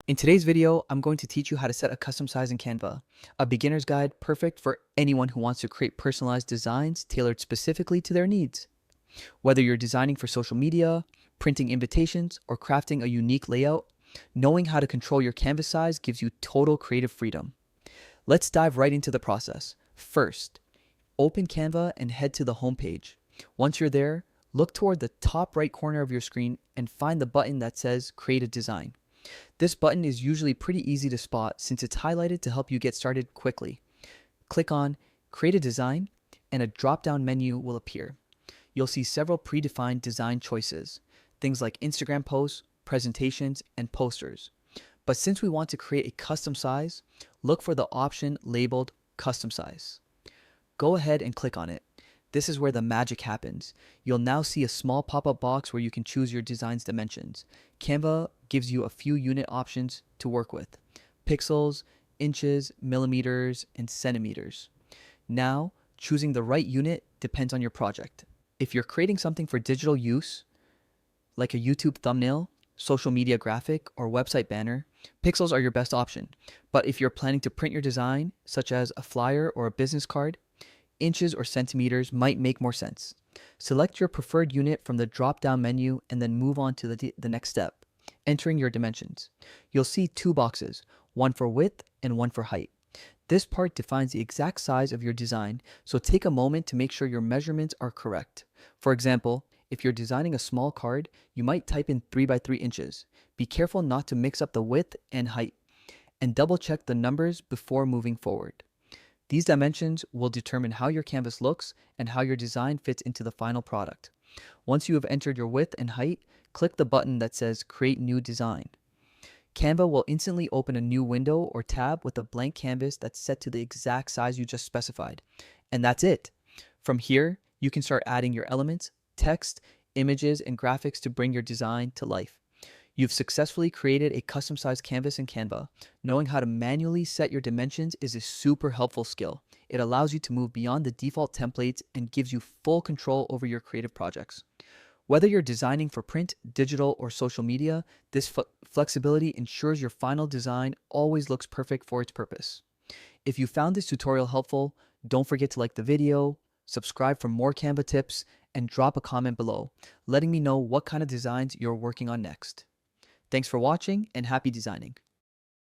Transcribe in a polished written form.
In today's video, I'm going to teach you how to set a custom size in Canva, a beginner's guide perfect for anyone who wants to create personalized designs tailored specifically to their needs. Whether you're designing for social media, printing invitations, or crafting a unique layout, knowing how to control your canvas size gives you total creative freedom. Let's dive right into the process. First, open Canva and head to the home page. Once you're there, look toward the top right corner of your screen and find the button that says Create a Design. This button is usually pretty easy to spot since it's highlighted to help you get started quickly. Click on Create a Design and a drop-down menu will appear. You'll see several predefined design choices, things like Instagram posts, presentations, and posters. But since we want to create a custom size, look for the option labeled Custom Size. Go ahead and click on it. This is where the magic happens. You'll now see a small pop-up box where you can choose your design's dimensions. Canva gives you a few unit options to work with: pixels, inches, millimeters, and centimeters. Now, choosing the right unit depends on your project. If you're creating something for digital use, like a YouTube thumbnail, social media graphic, or website banner, pixels are your best option. But if you're planning to print your design, such as a flyer or a business card, inches or centimeters might make more sense. Select your preferred unit from the drop-down menu and then move on to the next step, entering your dimensions. You'll see two boxes, one for width and one for height. This part defines the exact size of your design, so take a moment to make sure your measurements are correct. For example, if you're designing a small card, you might type in 3 by 3 inches. Be careful not to mix up the width and height, and double check the numbers before moving forward. These dimensions will determine how your canvas looks and how your design fits into the final product. Once you have entered your width and height, click the button that says Create New Design. Canva will instantly open a new window or tab with a blank canvas that's set to the exact size you just specified. And that's it. From here, you can start adding your elements, text, images, and graphics to bring your design to life. You've successfully created a custom-sized canvas in Canva. Knowing how to manually set your dimensions is a super helpful skill. It allows you to move beyond the default templates and gives you full control over your creative projects. Whether you're designing for print, digital, or social media, this flexibility ensures your final design always looks perfect for its purpose. If you found this tutorial helpful, don't forget to like the video, subscribe for more Canva tips, and drop a comment below, letting me know what kind of designs you're working on next. Thanks for watching and happy designing.